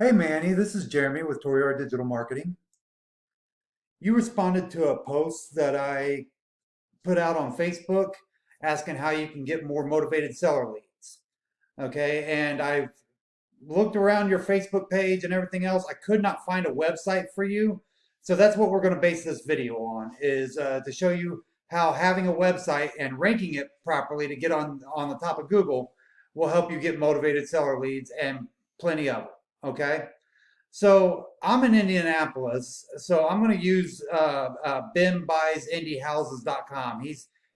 Hey Manny, this is Jeremy with Toriar Digital Marketing. You responded to a post that I put out on Facebook asking how you can get more motivated seller leads. Okay, and I've looked around your Facebook page and everything else. I could not find a website for you. So that's what we're going to base this video on is to show you how having a website and ranking it properly to get on the top of Google will help you get motivated seller leads and plenty of them. Okay. So I'm in Indianapolis, so I'm going to use BenBuysIndieHouses.com.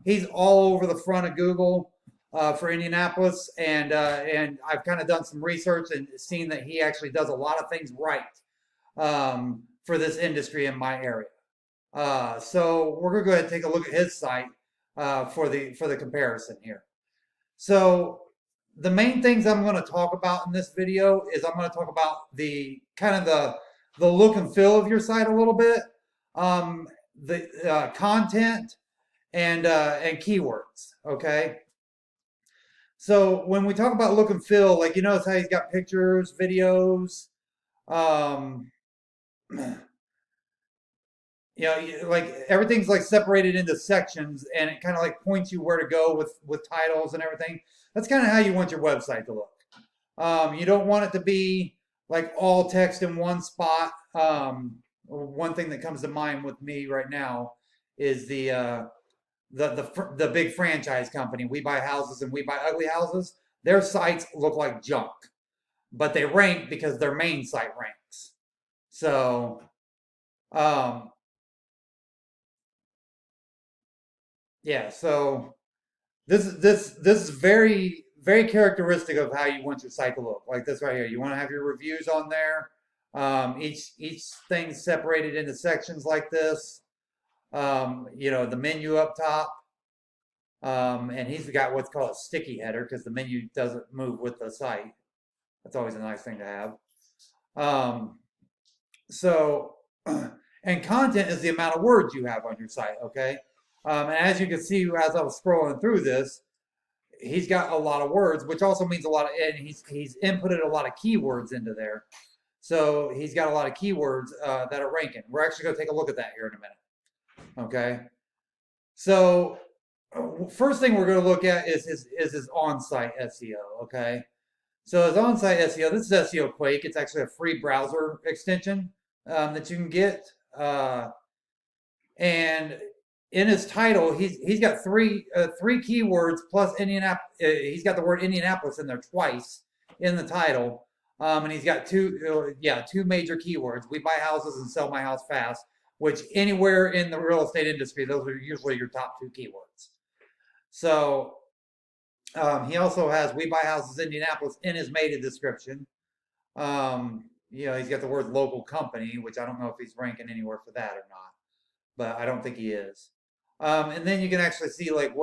He's all over the front of Google for Indianapolis, and I've kind of done some research and seen that he actually does a lot of things right for this industry in my area. So we're going to go ahead and take a look at his site for the comparison here. So the main things I'm going to talk about in this video is I'm going to talk about the kind of the look and feel of your site a little bit, the content and keywords. Okay. So when we talk about look and feel, like you notice how he's got pictures, videos, um, like everything's like separated into sections, and it kind of like points you where to go with titles and everything. That's kind of how you want your website to look. You don't want it to be like all text in one spot. One thing that comes to mind with me right now is the big franchise company, We Buy Houses and We Buy Ugly Houses. Their sites look like junk, but they rank because their main site ranks. So um, yeah, so this is very characteristic of how you want your site to look. Like this right here. You want to have your reviews on there. Each thing separated into sections like this. The menu up top. And he's got what's called a sticky header because the menu doesn't move with the site. That's always a nice thing to have. Um, so, and content is the amount of words you have on your site. Okay. And as you can see, as I was scrolling through this, he's got a lot of words, which also means a lot of, and he's inputted a lot of keywords into there. So he's got a lot of keywords that are ranking. We're actually going to take a look at that here in a minute. Okay. So first thing we're going to look at is his on-site SEO. Okay. So his on-site SEO, this is SEO Quake. It's actually a free browser extension that you can get. And in his title, he's got three keywords plus Indianapolis. He's got the word Indianapolis in there twice in the title, and he's got two major keywords: we buy houses and sell my house fast. Which anywhere in the real estate industry, those are usually your top two keywords. So he also has we buy houses Indianapolis in his mated description. He's got the word local company, which I don't know if he's ranking anywhere for that or not, but I don't think he is. And then you can actually see like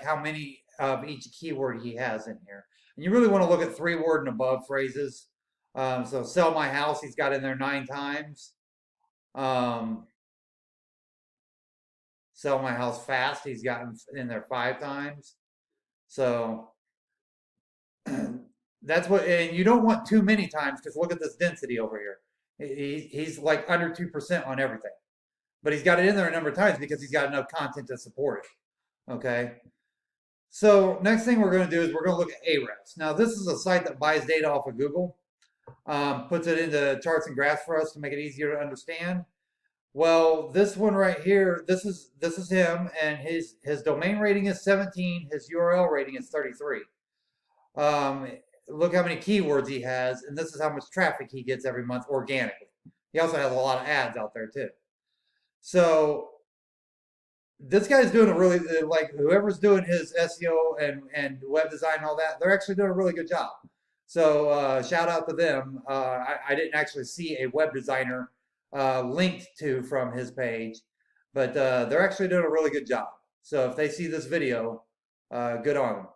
how many of each keyword he has in here. And you really want to look at 3-word and above phrases. So sell my house, he's got in there 9 times. Sell my house fast, he's got in there 5 times. So that's what, and you don't want too many times because look at this density over here. He's like under 2% on everything, but he's got it in there a number of times because he's got enough content to support it. Okay. So next thing we're going to do is we're going to look at Ahrefs. Now this is a site that buys data off of Google, puts it into charts and graphs for us to make it easier to understand. Well, this one right here, this is him, and his domain rating is 17. His URL rating is 33. Look how many keywords he has, and this is how much traffic he gets every month organically. He also has a lot of ads out there too. So this guy's doing a really, like whoever's doing his SEO and web design and all that, they're actually doing a really good job. So shout out to them. I didn't actually see a web designer linked to from his page, but they're actually doing a really good job. So if they see this video, good on them.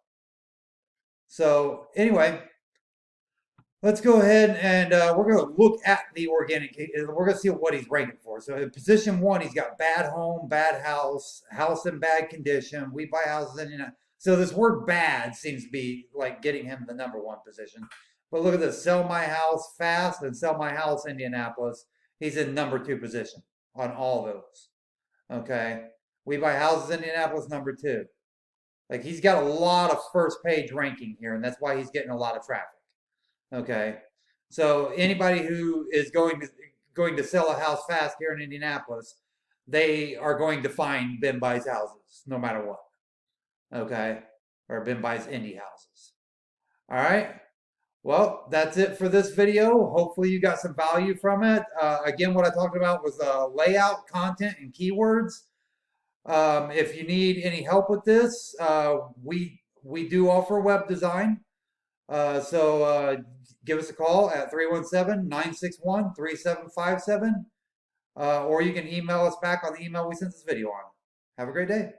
So anyway, let's go ahead and we're going to look at the organic. We're going to see what he's ranking for. So in position 1, he's got bad home, bad house, house in bad condition. We buy houses in. So this word bad seems to be like getting him the number 1 position. But look at this, Sell My House Fast and Sell My House Indianapolis. He's in #2 position on all those. Okay. We Buy Houses Indianapolis #2. Like he's got a lot of first page ranking here, and that's why he's getting a lot of traffic. Okay. So anybody who is going to sell a house fast here in Indianapolis, they are going to find Ben Buys houses, no matter what. Okay. Or Ben Buys indie houses. All right. Well, that's it for this video. Hopefully you got some value from it. Again, what I talked about was layout, content, and keywords. If you need any help with this, we do offer web design. So give us a call at 317-961-3757, or you can email us back on the email we sent this video on. Have a great day.